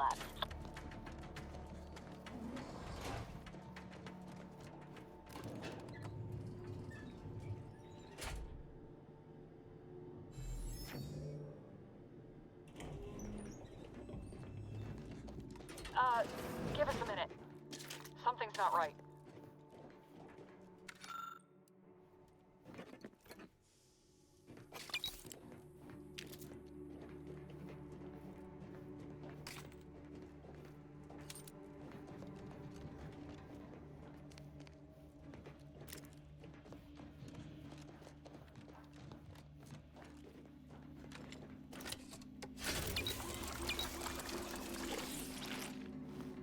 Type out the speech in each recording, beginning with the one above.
labs. Give us a minute. Something's not right.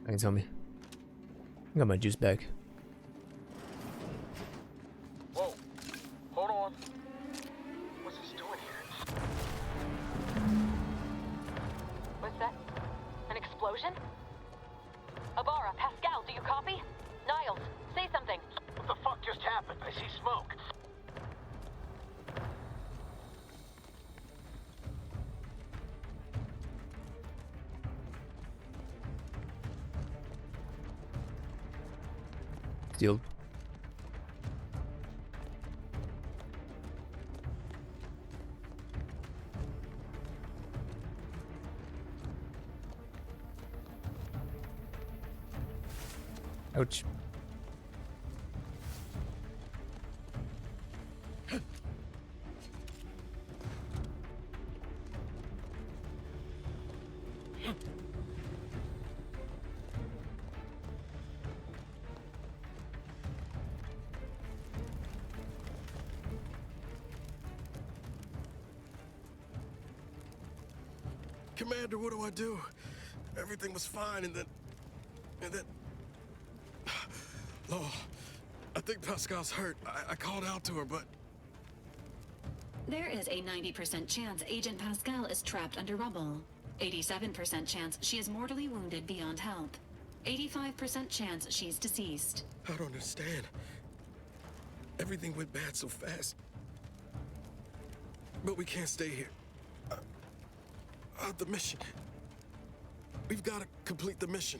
Thanks, homie. I got my juice back. Whoa, hold on. What's this doing here? What's that? An explosion? Abara, Pascal, do you copy? Niles, say something. What the fuck just happened? I see smoke. Sealed. Ouch. Commander, what do I do? Everything was fine, and then... Oh, I think Pascal's hurt. I called out to her, but... There is a 90% chance Agent Pascal is trapped under rubble. 87% chance she is mortally wounded beyond help. 85% chance she's deceased. I don't understand. Everything went bad so fast. But we can't stay here. The mission. We've got to complete the mission.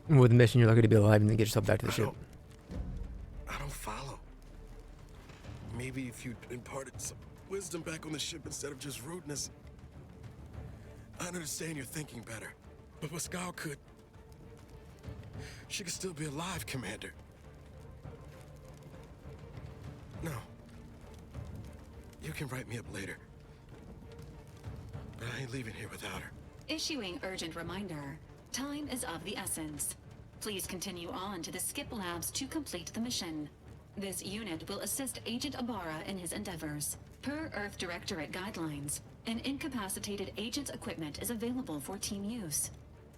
With the mission, you're lucky to be alive and then get yourself back to the ship. I don't follow. Maybe if you imparted some wisdom back on the ship instead of just rudeness. I understand you're thinking better. But Pascal could... She could still be alive, Commander. No. You can write me up later. But I ain't leaving here without her. Issuing urgent reminder. Time is of the essence. Please continue on to the Skip Labs to complete the mission. This unit will assist Agent Abara in his endeavors. Per Earth Directorate guidelines, an incapacitated agent's equipment is available for team use.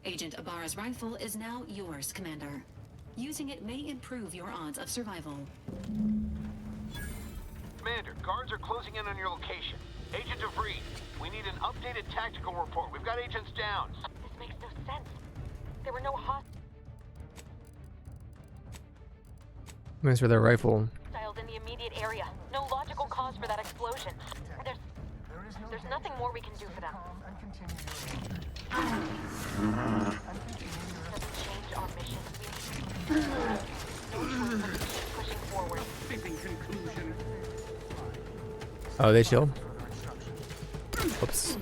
Agent Abara's rifle is now yours, Commander. Using it may improve your odds of survival. Commander, guards are closing in on your location. Agent DeVries, we need an updated tactical report. We've got agents down. This makes no sense. There were no Thanks for their rifle. hostiles in the immediate area. No logical cause for that explosion. There's nothing more we can do for them. Doesn't change our mission. No choice but to keep pushing forward. Oh, they chill. Oops.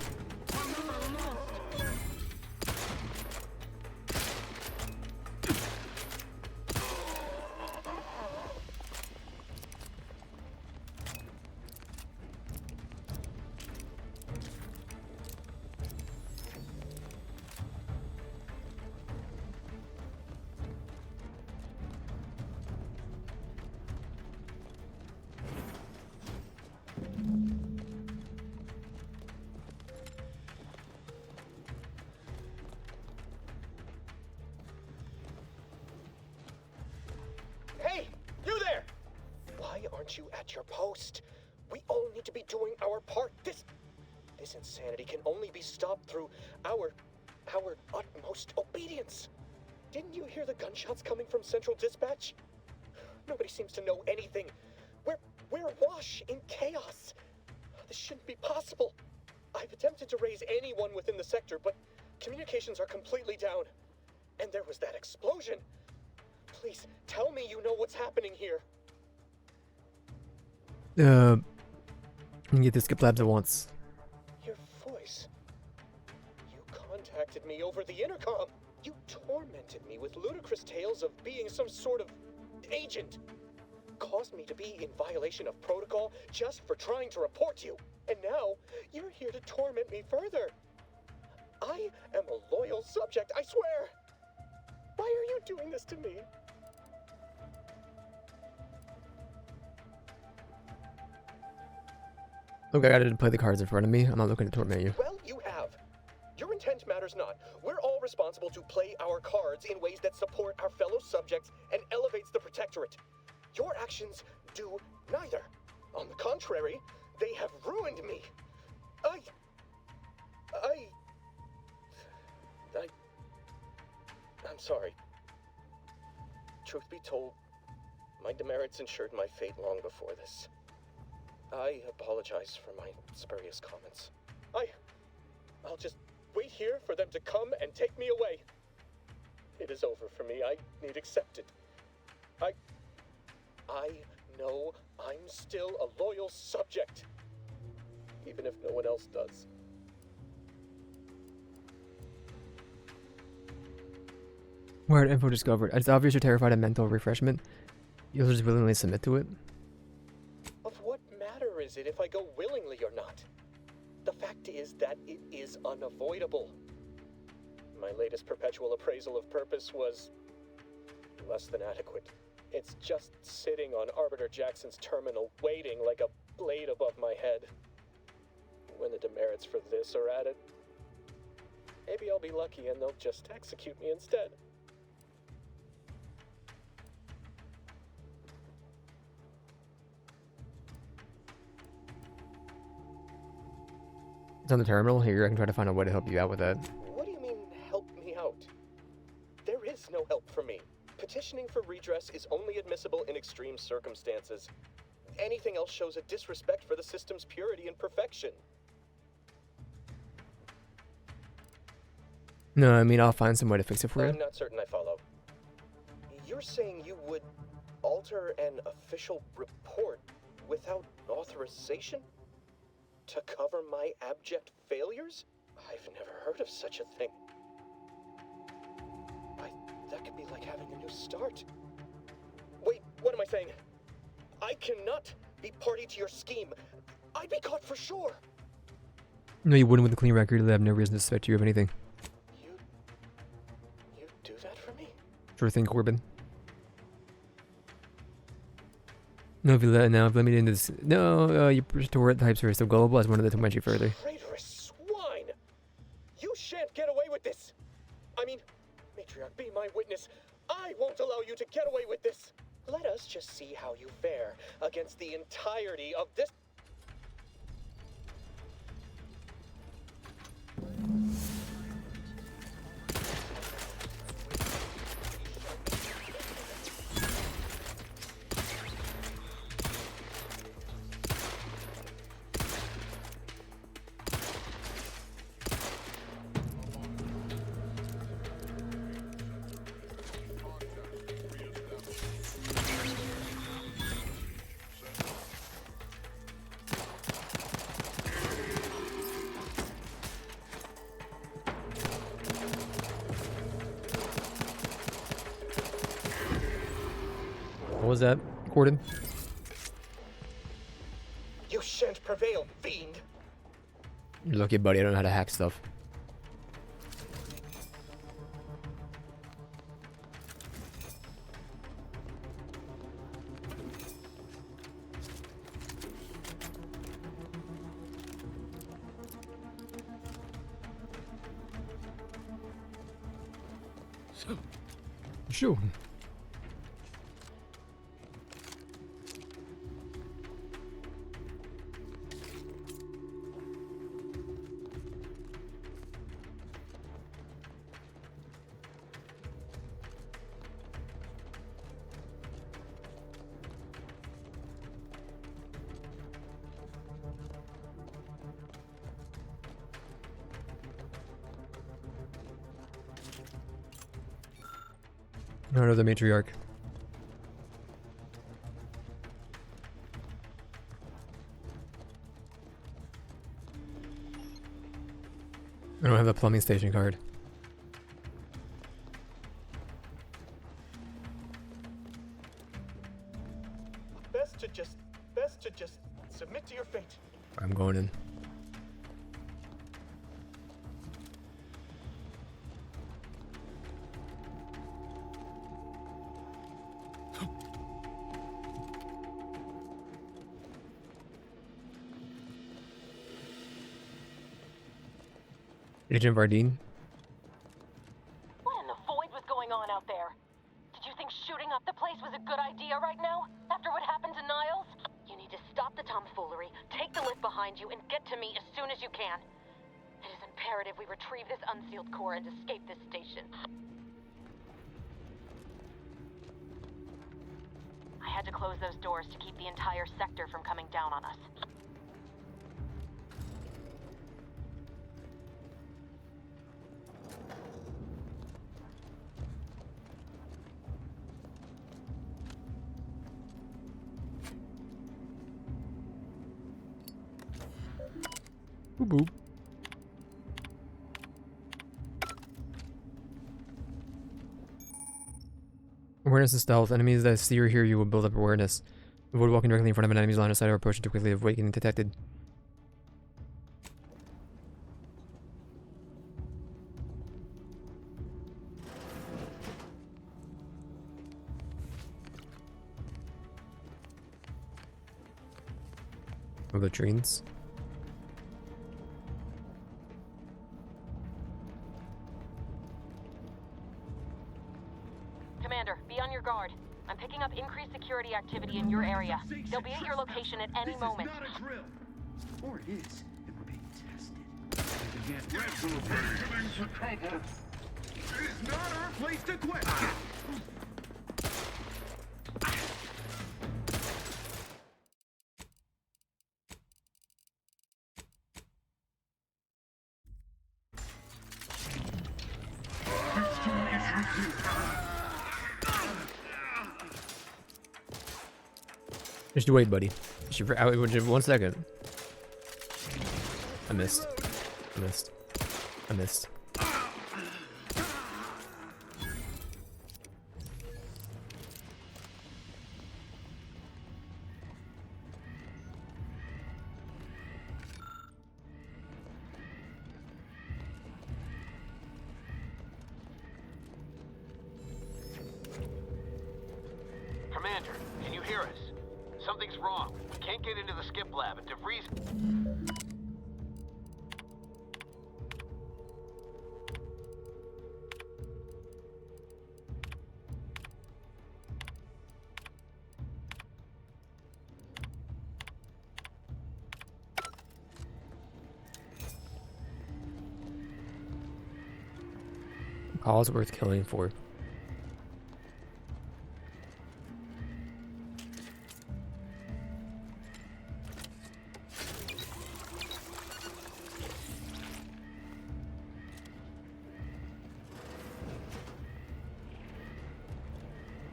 Hey, you there! Why aren't you at your post? We all need to be doing our part. This insanity can only be stopped through our utmost obedience. Didn't you hear the gunshots coming from Central Dispatch? Nobody seems to know anything. We're awash in chaos. This shouldn't be possible. I've attempted to raise anyone within the sector, but communications are completely down. And there was that explosion. Please, tell me you know what's happening here. You can get the skip labs at once. Your voice. You contacted me over the intercom. You tormented me with ludicrous tales of being some sort of agent. Caused me to be in violation of protocol just for trying to report you. And now, you're here to torment me further. I am a loyal subject, I swear. Why are you doing this to me? Look, I gotta play the cards in front of me. I'm not looking to torment you. Well, you have. Your intent matters not. We're all responsible to play our cards in ways that support our fellow subjects and elevates the Protectorate. Your actions do neither. On the contrary, they have ruined me. I'm sorry. Truth be told, my demerits ensured my fate long before this. I apologize for my spurious comments. I'll just wait here for them to come and take me away. It is over for me. I need accepted. I know I'm still a loyal subject, even if no one else does. Weird info discovered. It's obvious you're terrified of mental refreshment. You'll just willingly submit to it. Of what matter is it if I go willingly or not? The fact is that it is unavoidable. My latest perpetual appraisal of purpose was less than adequate. It's just sitting on Arbiter Jackson's terminal, waiting like a blade above my head. When the demerits for this are added, maybe I'll be lucky and they'll just execute me instead. It's on the terminal. Here, I can try to find a way to help you out with that. What do you mean, help me out? There is no help for me. Petitioning for redress is only admissible in extreme circumstances. Anything else shows a disrespect for the system's purity and perfection. No, I mean, I'll find some way to fix it for I'm you. not certain I follow. You're saying you would alter an official report without authorization? To cover my abject failures? I've never heard of such a thing. That could be like having a new start. Wait, what am I saying? I cannot be party to your scheme. I'd be caught for sure. No, you wouldn't with a clean record. They have no reason to suspect you of anything. You do that for me? Sure thing, Corbin. No, if you let me into this. No, your Torrent types are so gullible. I just wanted to torment you further. Traitorous swine! You shan't get away with this! I mean, Matriarch, be my witness. I won't allow you to get away with this. Let us just see how you fare against the entirety of this. What was that, Gordon? You shan't prevail, fiend! You're lucky, buddy. I don't know how to hack stuff. Sure. No, no, the matriarch. I don't have the plumbing station card. Best to just submit to your fate. I'm going in. Agent Vardine? What in the void was going on out there? Did you think shooting up the place was a good idea right now? After what happened to Niles? You need to stop the tomfoolery, take the lift behind you, and get to me as soon as you can. It is imperative we retrieve this unsealed core and escape this station. I had to close those doors to keep the entire sector from coming down on us. Boop boop. Awareness is stealth. Enemies that see or hear you will build up awareness. Avoid walking directly in front of an enemy's line of sight or approaching too quickly to avoid getting detected. Latrines. Commander, be on your guard. I'm picking up increased security activity in your area. They'll be at your location at any moment. This is not a drill. Or it is, and we're being tested. We can get retrograde. Into trouble. It is not our place to question. Just wait, buddy. Just 1 second. I missed. I missed. I missed. Commander, can you hear us? Something's wrong. We can't get into the skip lab, and DeVries... Cause worth killing for.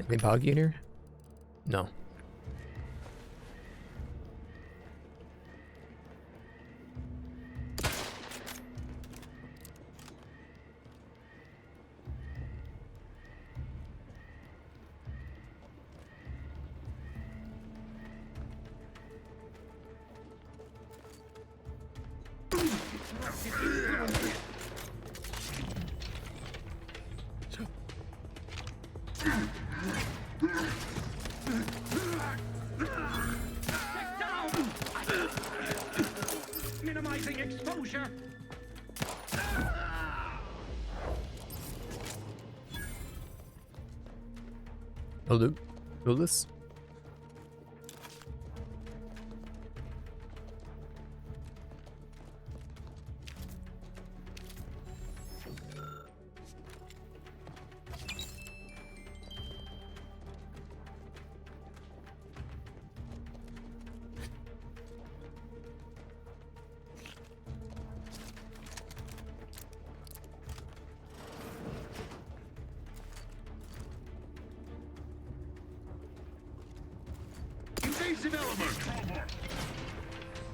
Any bug eater? No. Minimizing exposure. I'll do. Build this. Evasive element.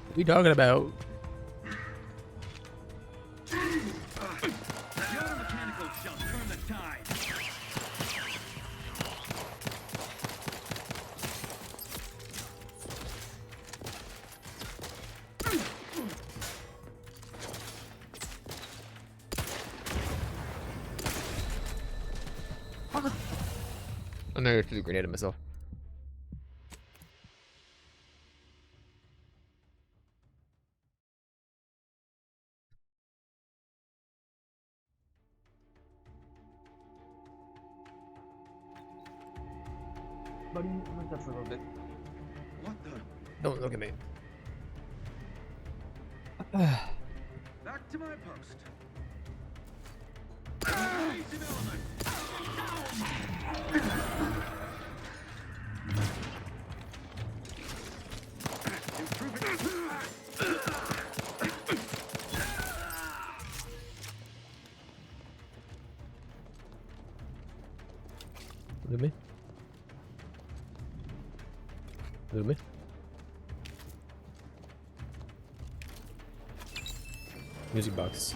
What are you talking about? The automechanical shall turn the tide. I'm gonna do a grenade at myself. Buddy, I'm gonna touch for a little bit. What the? Don't look at me. Back to my post. Evasive element. Look at me. Look at me. Music box.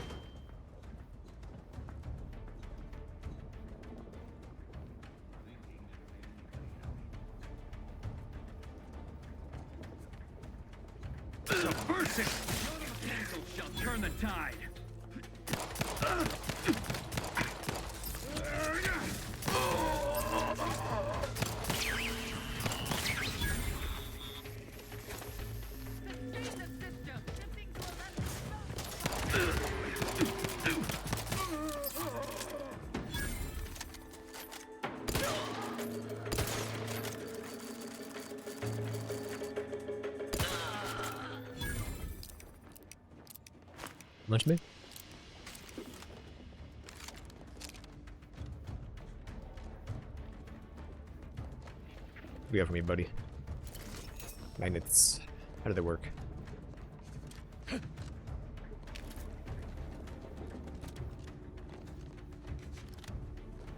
Subversive. The automechanical shall turn the tide. Lunch me? What do you got for me, buddy? Magnets. How do they work?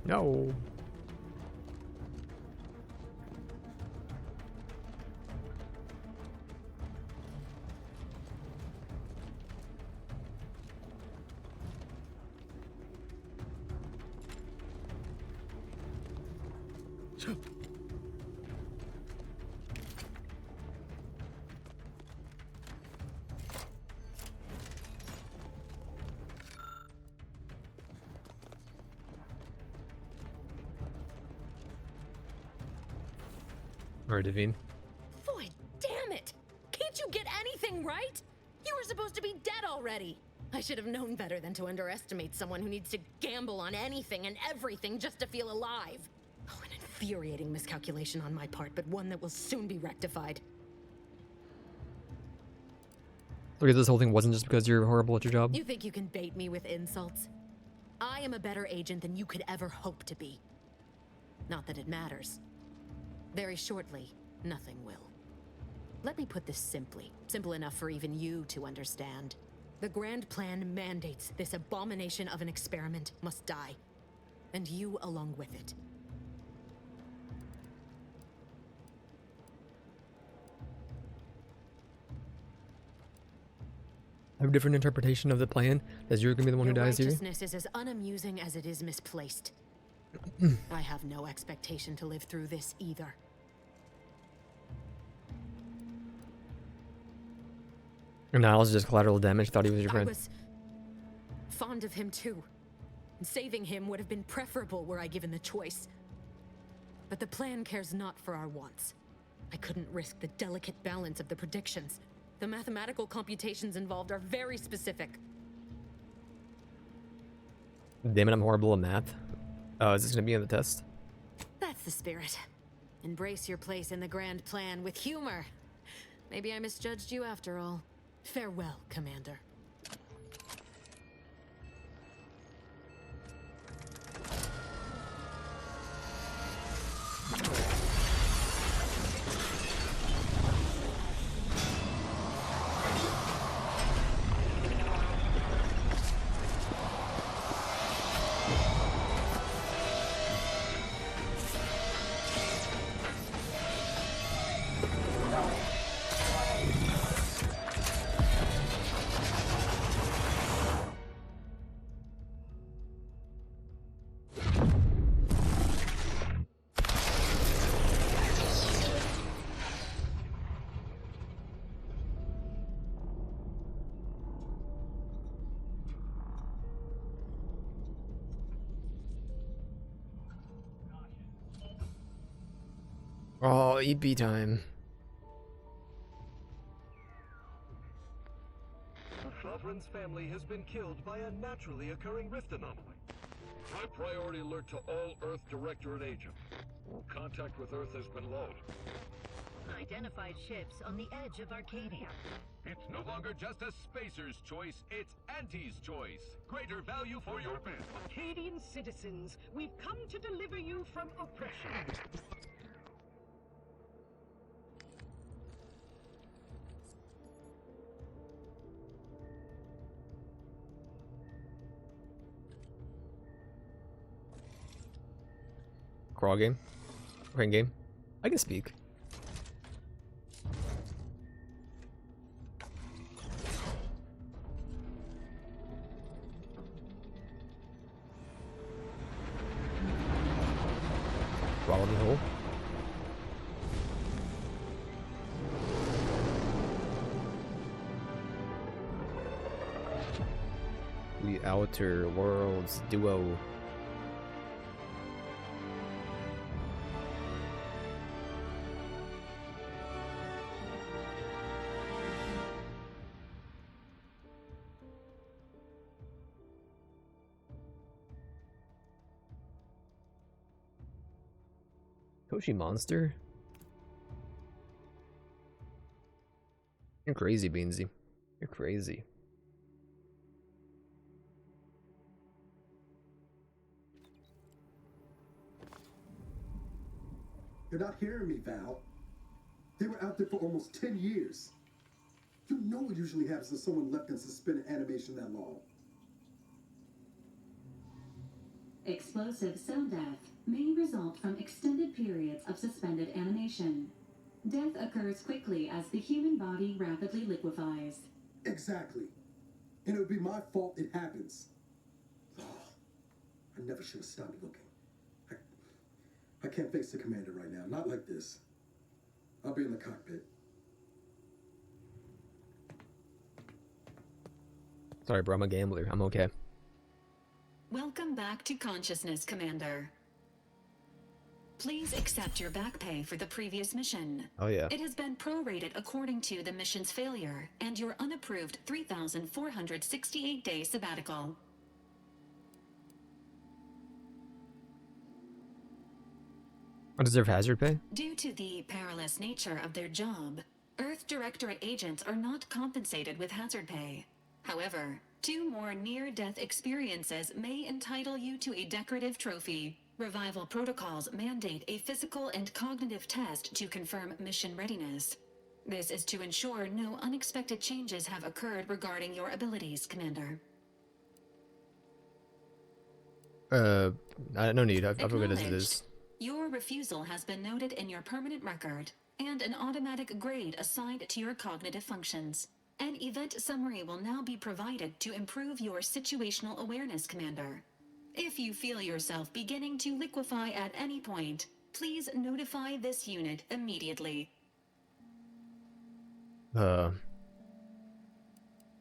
No. Alright, Devine. Boy, damn it! Can't you get anything right? You were supposed to be dead already. I should have known better than to underestimate someone who needs to gamble on anything and everything just to feel alive. Oh, an infuriating miscalculation on my part, but one that will soon be rectified. Look at this whole thing wasn't just because you're horrible at your job. You think you can bait me with insults? I am a better agent than you could ever hope to be. Not that it matters. Very shortly, nothing will. Let me put this simply, simple enough for even you to understand. The Grand Plan mandates this abomination of an experiment must die, and you along with it. I have a different interpretation of the plan, as you're gonna be the one who Your dies here. righteousness is as unamusing as it is misplaced. I have no expectation to live through this either. And Niles is just collateral damage, thought he was your I friend. was fond of him too. And saving him would have been preferable were I given the choice. But the plan cares not for our wants. I couldn't risk the delicate balance of the predictions. The mathematical computations involved are very specific. Damn it, I'm horrible at math. Is this gonna be in the test? That's the spirit. Embrace your place in the Grand Plan with humor. Maybe I misjudged you after all. Farewell, Commander. Oh, EP time. Lovren's family has been killed by a naturally occurring rift anomaly. High priority alert to all Earth Directorate agents. Contact with Earth has been low. Identified ships on the edge of Arcadia. It's no longer just a spacer's choice, it's Auntie's choice. Greater value for your men. Arcadian citizens, we've come to deliver you from oppression. Crawl game. Rain game. I can speak. Quality hole. The Outer Worlds duo. Toshi Monster? You're crazy, Beansy. You're crazy. You're not hearing me, Val. They were out there for almost 10 years. You know what usually happens when someone left in suspended animation that long. Explosive cell death may result from extended periods of suspended animation. Death occurs quickly as the human body rapidly liquefies. Exactly. And it would be my fault it happens. Oh, I never should have stopped looking. I can't face the commander right now. Not like this. I'll be in the cockpit. Sorry, bro. I'm a gambler. I'm okay. Welcome back to consciousness, Commander. Please accept your back pay for the previous mission. Oh, yeah. It has been prorated according to the mission's failure and your unapproved 3,468-day sabbatical. I deserve hazard pay? Due to the perilous nature of their job, Earth Directorate agents are not compensated with hazard pay. However, 2 more near-death experiences may entitle you to a decorative trophy. Revival protocols mandate a physical and cognitive test to confirm mission readiness. This is to ensure no unexpected changes have occurred regarding your abilities, Commander. No need. I forgot as it is. Your refusal has been noted in your permanent record, and an automatic grade assigned to your cognitive functions. An event summary will now be provided to improve your situational awareness, Commander. If you feel yourself beginning to liquefy at any point, please notify this unit immediately. Oh,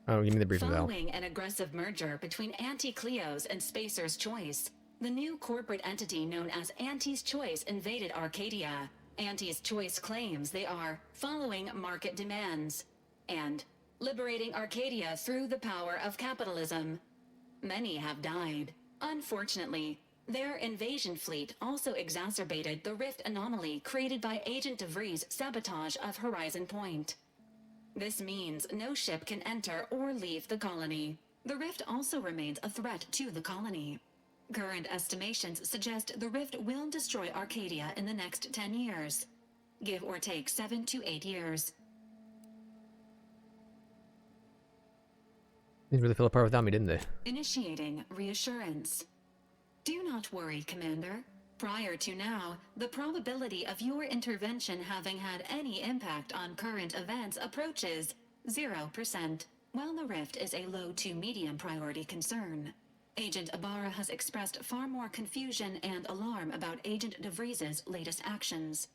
give me the briefing, Val. Following an aggressive merger between Anti-Cleo's and Spacer's Choice, the new corporate entity known as Auntie's Choice invaded Arcadia. Auntie's Choice claims they are following market demands and liberating Arcadia through the power of capitalism. Many have died. Unfortunately, their invasion fleet also exacerbated the rift anomaly created by Agent DeVries' sabotage of Horizon Point. This means no ship can enter or leave the colony. The rift also remains a threat to the colony. Current estimations suggest the rift will destroy Arcadia in the next 10 years. Give or take 7 to 8 years. They really fell apart without me, didn't they? Initiating reassurance. Do not worry, Commander. Prior to now, the probability of your intervention having had any impact on current events approaches 0%. While the rift is a low to medium priority concern, Agent Ibarra has expressed far more confusion and alarm about Agent DeVries' latest actions.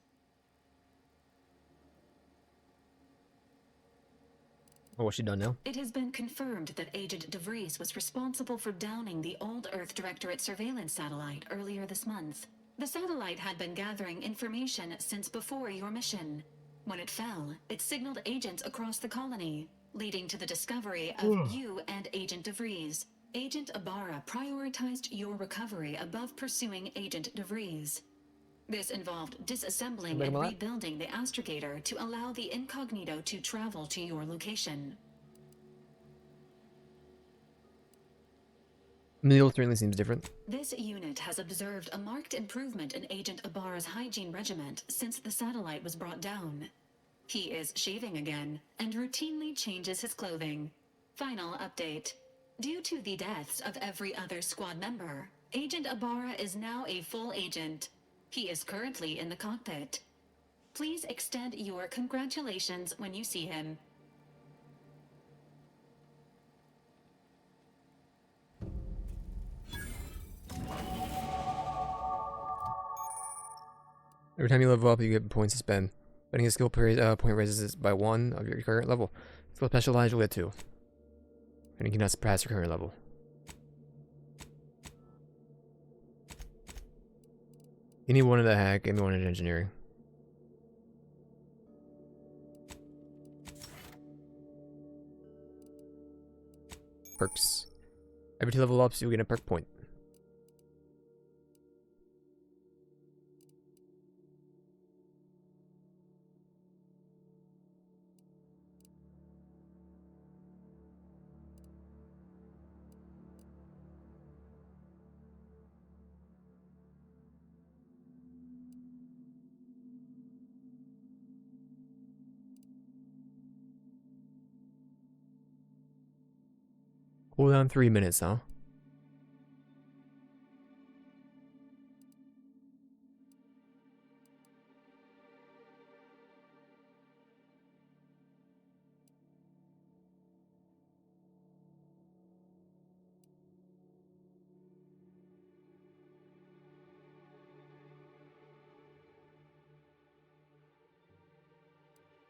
Oh, what's she done now? It has been confirmed that Agent DeVries was responsible for downing the old Earth Directorate surveillance satellite earlier this month. The satellite had been gathering information since before your mission. When it fell, it signaled agents across the colony, leading to the discovery of you and Agent DeVries. Agent Ibarra prioritized your recovery above pursuing Agent DeVries. This involved disassembling and rebuilding the astrogator to allow the incognito to travel to your location. Emil certainly seems different. This unit has observed a marked improvement in Agent Ibarra's hygiene regiment since the satellite was brought down. He is shaving again and routinely changes his clothing. Final update. Due to the deaths of every other squad member, Agent Ibarra is now a full agent. He is currently in the cockpit. Please extend your congratulations when you see him. Every time you level up, you get points to spend. Spending a skill point raises it by 1 of your current level. Skill specialized, you'll get 2. And you cannot surpass your current level. You need one in the hack and one in engineering. Perks. Every 2 level ups, you'll get a perk point. Cooldown 3 minutes, huh?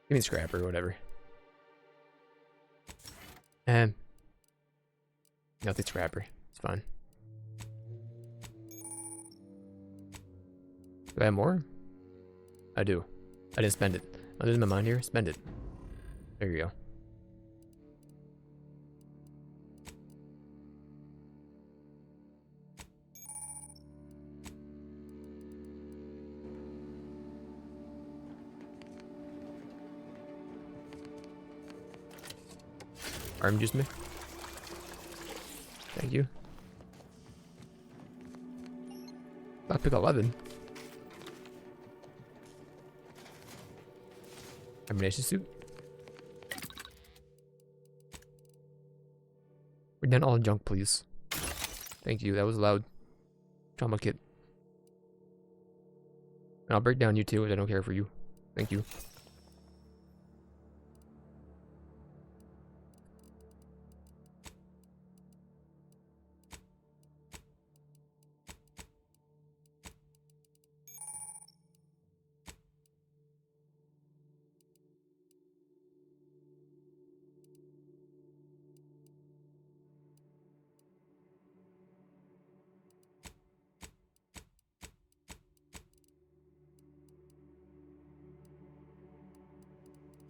Give me scrapper or whatever. Nothing scrapper. It's fine. Do I have more? I do. I didn't spend it. I'm losing my mind here. Spend it. There you go. Arm juice me. Thank you. I'll pick 11. Ammunition suit. We're done all junk, please. Thank you. That was loud. Trauma kit. And I'll break down you too, as I don't care for you. Thank you.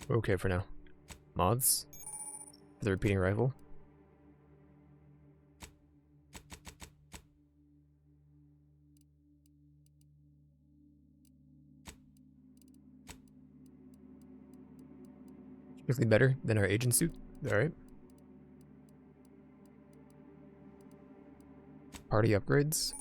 We're okay for now. Mods for the repeating rifle. Significantly better than our agent suit. Alright. Party upgrades.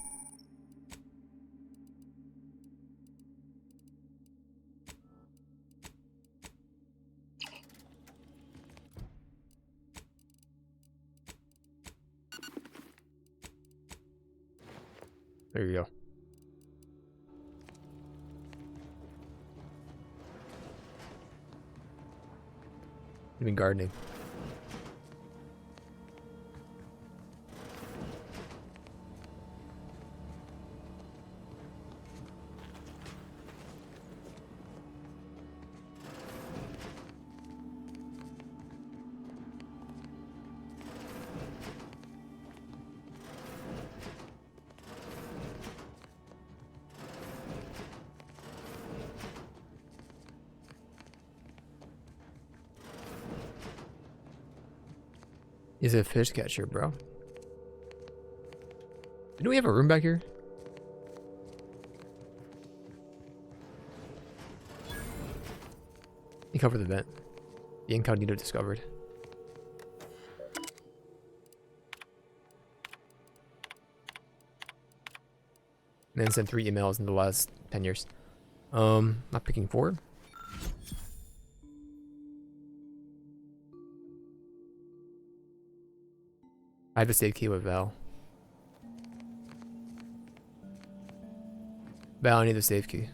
There you go. Even gardening. He's a fish catcher, bro. Didn't we have a room back here? You covered the vent. The incognito discovered. And then sent 3 emails in the last 10 years. Not picking 4. I have the save key with Val. Val, I need the save key.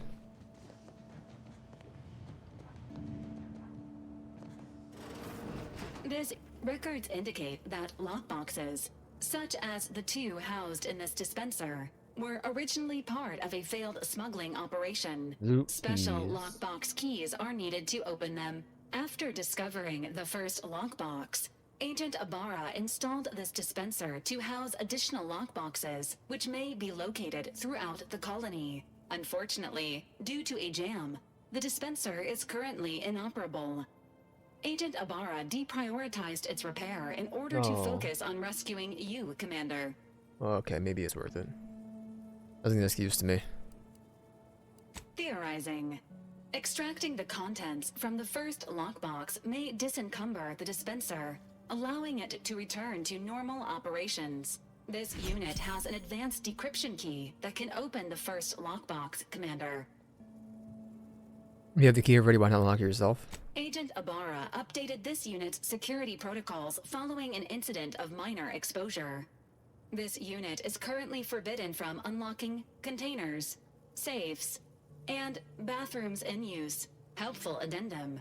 This records indicate that lockboxes, such as the 2 housed in this dispenser, were originally part of a failed smuggling operation. Loot Special keys. lockbox keys are needed to open them. After discovering the first lockbox, Agent Ibarra installed this dispenser to house additional lockboxes, which may be located throughout the colony. Unfortunately, due to a jam, the dispenser is currently inoperable. Agent Ibarra deprioritized its repair in order to Oh. focus on rescuing you, Commander. Okay, maybe it's worth it. Doesn't get excuse to me. Theorizing. Extracting the contents from the first lockbox may disencumber the dispenser, allowing it to return to normal operations. This unit has an advanced decryption key that can open the first lockbox, Commander. You have the key already, why not unlock it yourself? Agent Ibarra updated this unit's security protocols following an incident of minor exposure. This unit is currently forbidden from unlocking containers, safes, and bathrooms in use. Helpful addendum.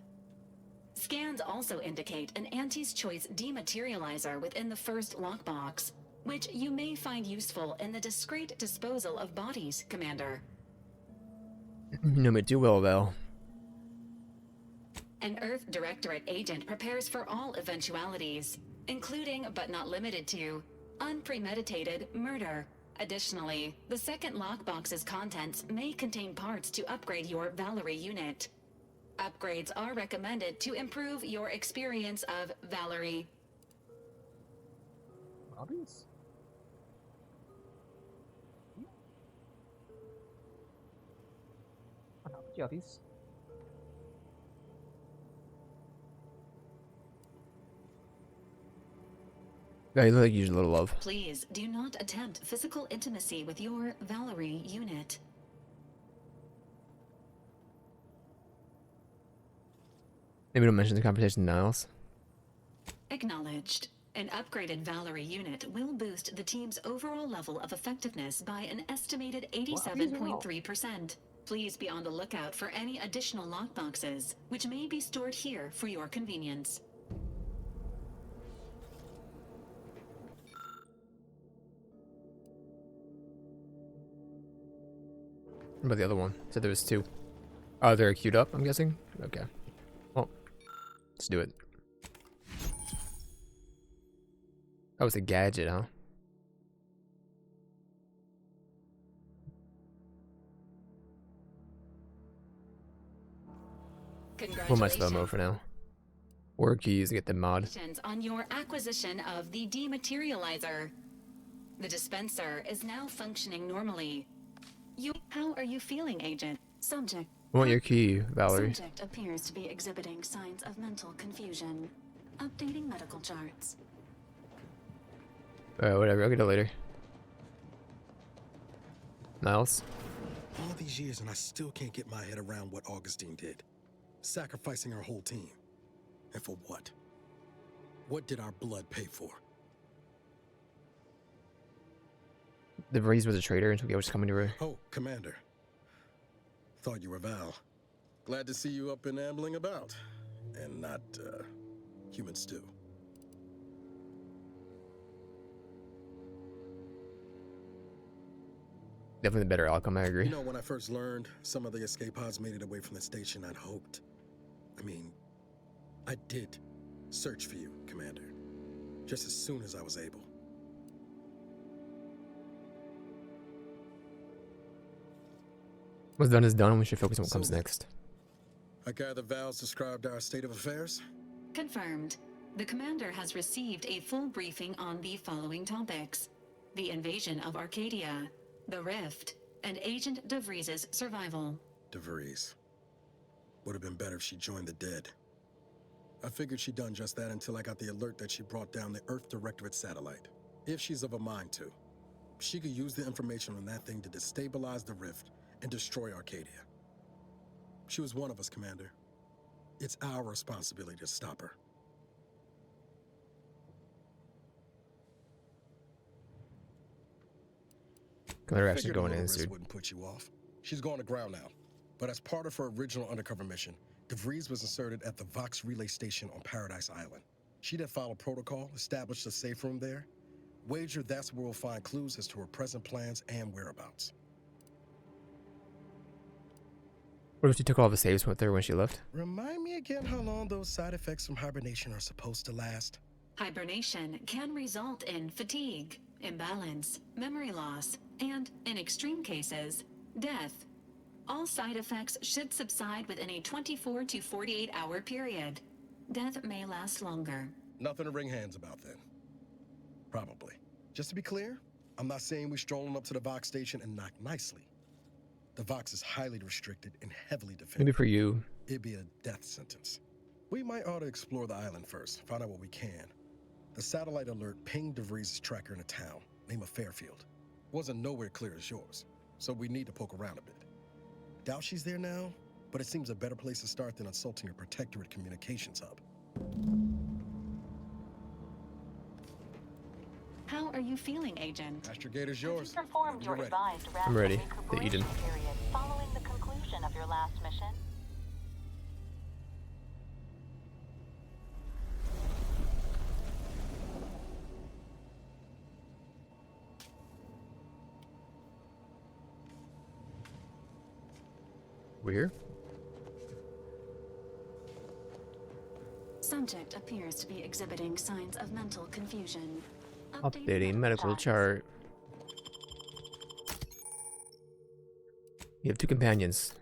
Scans also indicate an Auntie's Choice dematerializer within the first lockbox, which you may find useful in the discreet disposal of bodies, Commander. You know me too well, Val. An Earth Directorate agent prepares for all eventualities, including but not limited to unpremeditated murder. Additionally, the second lockbox's contents may contain parts to upgrade your Valerie unit. Upgrades are recommended to improve your experience of Valerie. Obvious. Obvious. Yeah, you look like you use a little love. Please do not attempt physical intimacy with your Valerie unit. Maybe don't mention the competition to Niles. Acknowledged. An upgraded Valerie unit will boost the team's overall level of effectiveness by an estimated 87.3%. Please be on the lookout for any additional lockboxes, which may be stored here for your convenience. What about the other one? Said there was 2. Oh, they're queued up, I'm guessing? Okay. Well, let's do it. That was a gadget, huh? Put my slow mo for now. Or keys to get the mod. Congratulations on your acquisition of the dematerializer. The dispenser is now functioning normally. How are you feeling, Agent? Subject. I want your key, Valerie. Subject appears to be exhibiting signs of mental confusion. Updating medical charts. Alright, whatever, I'll get it later. Niles? All these years and I still can't get my head around what Augustine did. Sacrificing our whole team. And for what? What did our blood pay for? The Breeze was a traitor and we was coming to her. Oh, Commander. Thought you were Val. Glad to see you up and ambling about. And not, human stew. Definitely the better outcome, I agree. You know, when I first learned some of the escape pods made it away from the station, I'd hoped. I did search for you, Commander. Just as soon as I was able. What's done is done, we should focus on what comes next. I gather Val's described our state of affairs? Confirmed. The commander has received a full briefing on the following topics: the invasion of Arcadia, the Rift, and Agent DeVries' survival. DeVries. Would have been better if she joined the dead. I figured she'd done just that until I got the alert that she brought down the Earth Directorate satellite. If she's of a mind to, she could use the information on that thing to destabilize the Rift and destroy Arcadia. She was one of us, Commander. It's our responsibility to stop her. They're actually Figured going a in, little risk dude. wouldn't put you off. She's going to ground now. But as part of her original undercover mission, DeVries was inserted at the Vox relay station on Paradise Island. She'd have followed protocol, established a safe room there. Wager that's where we'll find clues as to her present plans and whereabouts. What if she took all the saves with her when she left? Remind me again how long those side effects from hibernation are supposed to last. Hibernation can result in fatigue, imbalance, memory loss, and, in extreme cases, death. All side effects should subside within a 24 to 48 hour period. Death may last longer. Nothing to wring hands about then. Probably. Just to be clear, I'm not saying we strolling up to the Vox station and knock nicely. The Vox is highly restricted and heavily defended. Maybe for you. It'd be a death sentence. We might ought to explore the island first, find out what we can. The satellite alert pinged DeVries' tracker in a town, name of Fairfield. Wasn't nowhere clear as yours, so we need to poke around a bit. Doubt she's there now, but it seems a better place to start than assaulting your Protectorate communications hub. How are you feeling, Agent? Astrogator's yours. Just performed your You're ready. advised rest I'm ready. and The Eden. recuperation period following the conclusion of your last mission. We're Subject appears to be exhibiting signs of mental confusion. updating medical chart. You have 2 companions.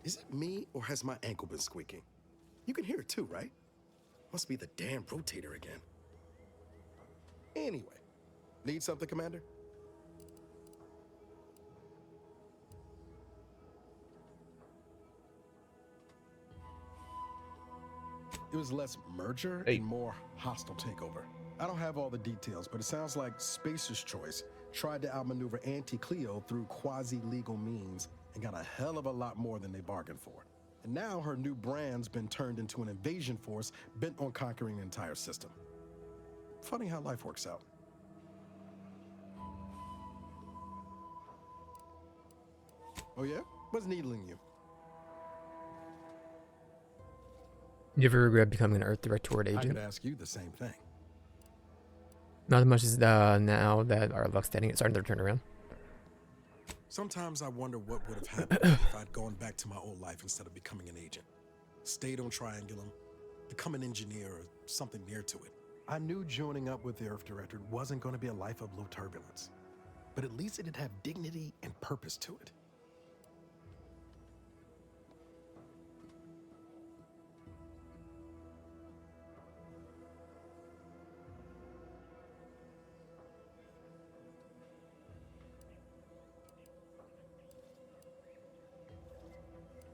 Is it me, or has my ankle been squeaking? You can hear it too, right? Must be the damn rotator again. Anyway, need something, Commander? It was less merger and more hostile takeover. I don't have all the details, but it sounds like Spacer's Choice tried to outmaneuver Anti-Cleo through quasi-legal means and got a hell of a lot more than they bargained for. And now her new brand's been turned into an invasion force bent on conquering the entire system. Funny how life works out. Oh yeah? What's needling you? You ever regret becoming an Earth Directorate I agent? could ask you the same thing. Not as much as now that our luck's starting to turn around. Sometimes I wonder what would have happened if I'd gone back to my old life instead of becoming an agent. Stayed on Triangulum, become an engineer or something near to it. I knew joining up with the Earth Directorate wasn't going to be a life of low turbulence, but at least it'd have dignity and purpose to it.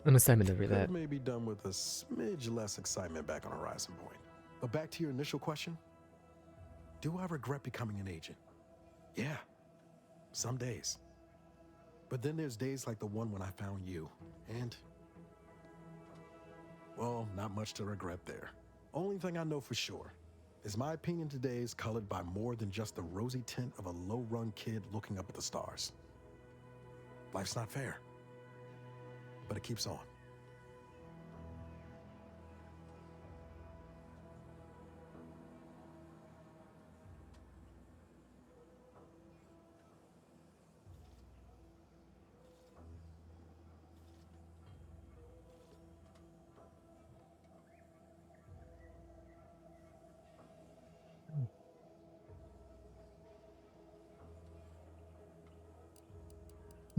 An assignment over that. Could maybe done with a smidge less excitement back on Horizon Point. But back to your initial question, do I regret becoming an agent? Yeah, some days. But then there's days like the one when I found you, and well, not much to regret there. Only thing I know for sure is my opinion today is colored by more than just the rosy tint of a low-run kid looking up at the stars. Life's not fair, but it keeps on.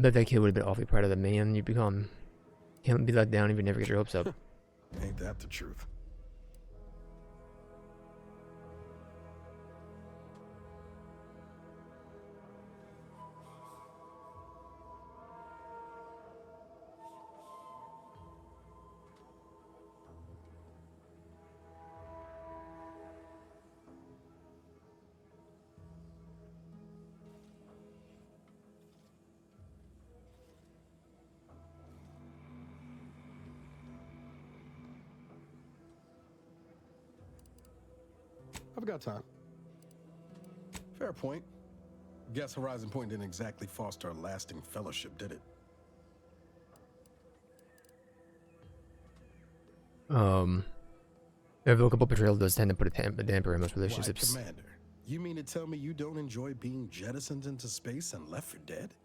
bet that kid would have been awfully proud of the man you become. Can't be let down if you never get your hopes up. Ain't that the truth? I've got time. Fair point. Guess Horizon Point didn't exactly foster a lasting fellowship, did it? Irrevocable betrayal does tend to put a damper in most Why, relationships. Commander, you mean to tell me you don't enjoy being jettisoned into space and left for dead?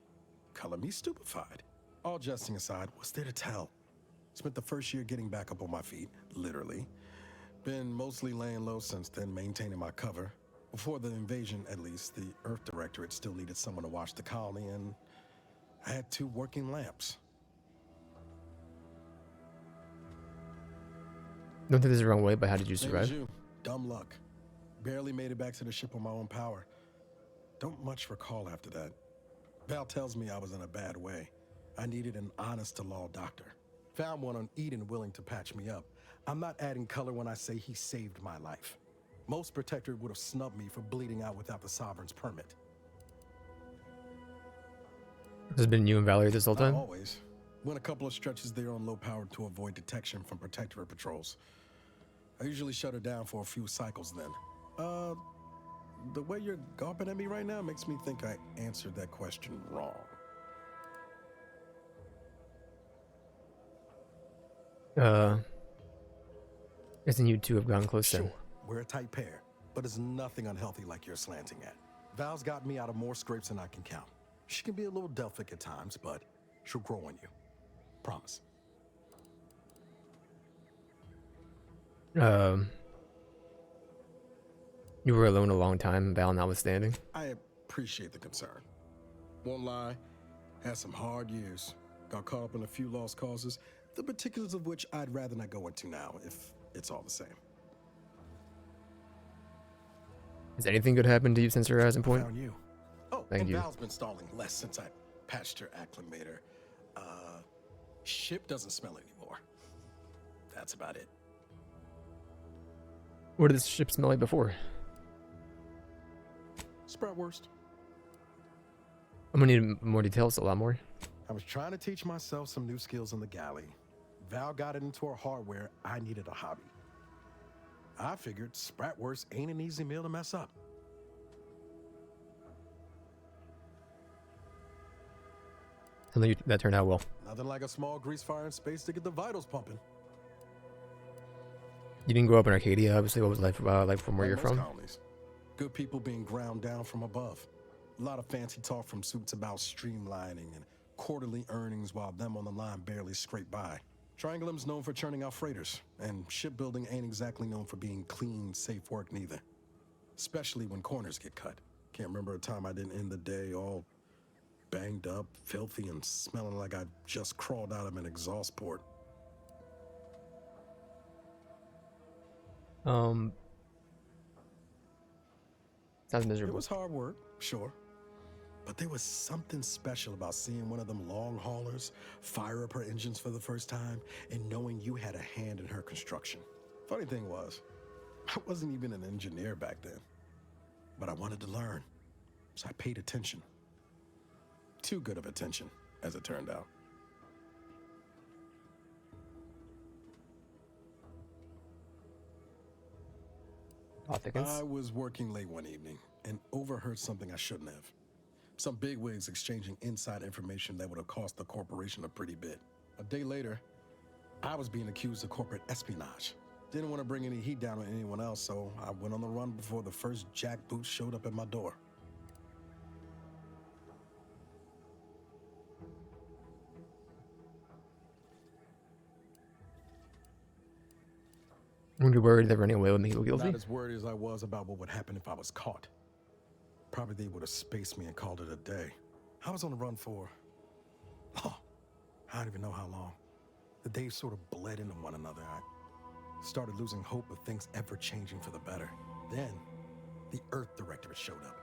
Color me stupefied. All jesting aside, what's there to tell? Spent the first year getting back up on my feet, literally. Been mostly laying low since then, maintaining my cover. Before the invasion, at least, the Earth Directorate still needed someone to watch the colony, and I had 2 working lamps. Don't think this is the wrong way, but how did you Same survive? as you. Dumb luck. Barely made it back to the ship on my own power. Don't much recall after that. Val tells me I was in a bad way. I needed an honest-to-law doctor. Found one on Eden willing to patch me up. I'm not adding color when I say he saved my life. Most Protectorate would have snubbed me for bleeding out without the Sovereign's permit. Has it been you and Valerie this whole Not time? always. Went a couple of stretches there on low power to avoid detection from Protectorate patrols. I usually shut her down for a few cycles then. The way you're gawping at me right now makes me think I answered that question wrong. Guessing you two have gone close then. Sure, we're a tight pair, but it's nothing unhealthy like you're slanting at. Val's got me out of more scrapes than I can count. She can be a little Delphic at times, but she'll grow on you. Promise. You were alone a long time, Val notwithstanding. I appreciate the concern. Won't lie, had some hard years. Got caught up in a few lost causes, the particulars of which I'd rather not go into now, if it's all the same. Has anything good happened to you since Horizon Point? Found you. Oh, Thank and you. Val's been stalling less since I patched her acclimator. Ship doesn't smell anymore. That's about it. What did this ship smell like before? Spratwurst. I'm gonna need more details, a lot more. I was trying to teach myself some new skills in the galley. Val got it into her hardware. I needed a hobby. I figured Spratwurst ain't an easy meal to mess up. Something that turned out well. Nothing like a small grease fire in space to get the vitals pumping. You didn't grow up in Arcadia, obviously. What was life like from where Like you're most from? colonies. Good people being ground down from above. A lot of fancy talk from suits about streamlining and quarterly earnings while them on the line barely scrape by. Triangulum's known for churning out freighters, and shipbuilding ain't exactly known for being clean, safe work neither. Especially when corners get cut. Can't remember a time I didn't end the day all banged up, filthy, and smelling like I just crawled out of an exhaust port. Sounds It miserable. was hard work, sure. But there was something special about seeing one of them long haulers fire up her engines for the first time and knowing you had a hand in her construction. Funny thing was, I wasn't even an engineer back then. But I wanted to learn, so I paid attention. Too good of attention, as it turned out. I was working late one evening and overheard something I shouldn't have. Some bigwigs exchanging inside information that would have cost the corporation a pretty bit. A day later, I was being accused of corporate espionage. Didn't want to bring any heat down on anyone else, so I went on the run before the first jackboot showed up at my door. Weren't you worried that running away would make you guilty? Not as worried as I was about what would happen if I was caught. Probably they would have spaced me and called it a day. I was on the run for Oh, I don't even know how long. The days sort of bled into one another. I started losing hope of things ever changing for the better. Then, the Earth Directorate showed up.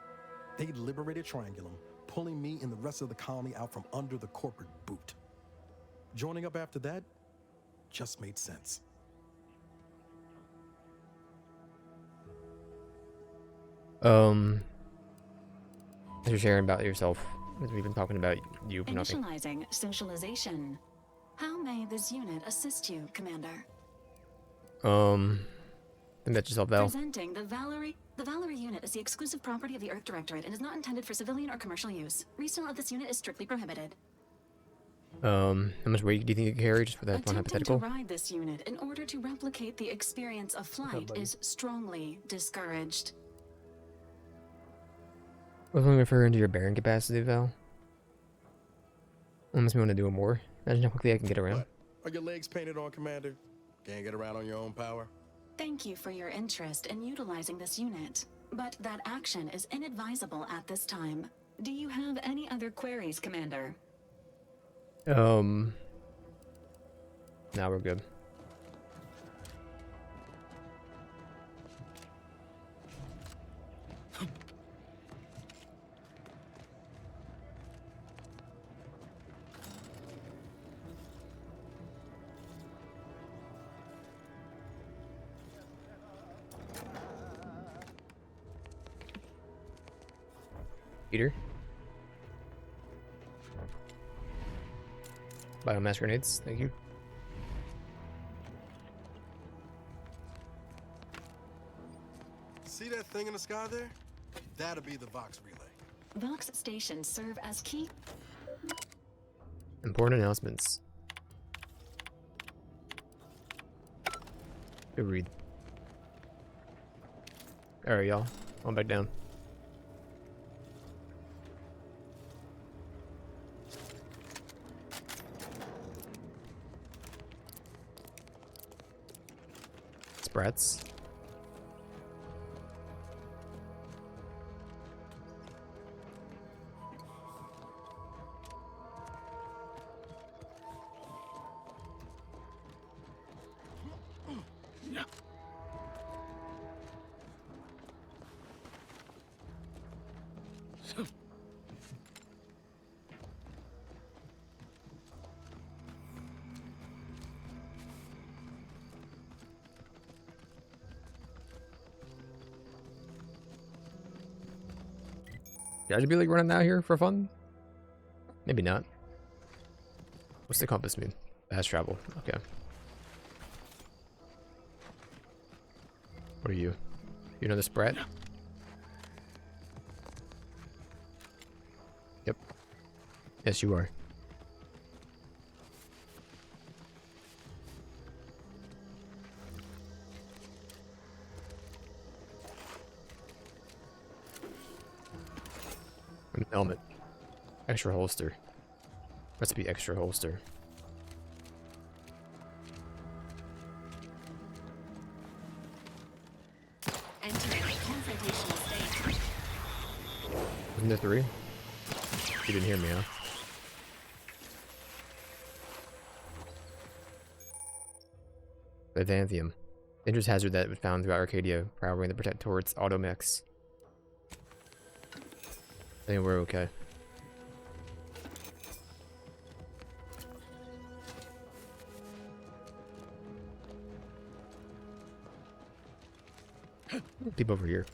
They liberated Triangulum, pulling me and the rest of the colony out from under the corporate boot. Joining up after that just made sense. As you're sharing about yourself, as we've been talking about you for nothing. Initializing socialization. How may this unit assist you, Commander? Invent yourself, Val. Presenting the Valerie. The Valerie unit is the exclusive property of the Earth Directorate and is not intended for civilian or commercial use. Resale of this unit is strictly prohibited. How much weight do you think you can carry just for that one Attempting hypothetical? to ride this unit in order to replicate the experience of flight is strongly discouraged. Was only referring to your bearing capacity, Val? Unless we want to do it more. Imagine how quickly I can get around. What? Are your legs painted on, Commander? Can't get around on your own power? Thank you for your interest in utilizing this unit, but that action is inadvisable at this time. Do you have any other queries, Commander? Now we're good. Peter? Biomass grenades, thank you. See that thing in the sky there? That'll be the Vox relay. Vox stations serve as key. Important announcements. Good read. Alright, y'all. On back down. Sprats. Should I be like running out here for fun? Maybe not. What's the compass mean? Fast travel. Okay. What are you? You know the Sprat? Yep. Yes, you are. An helmet. Extra holster. Recipe extra holster. Entering confrontational state. Wasn't there 3? You didn't hear me, huh? Vivanthium. Dangerous hazard that was found throughout Arcadia, powering the Protectorate's automechs. I think we're okay. People over here.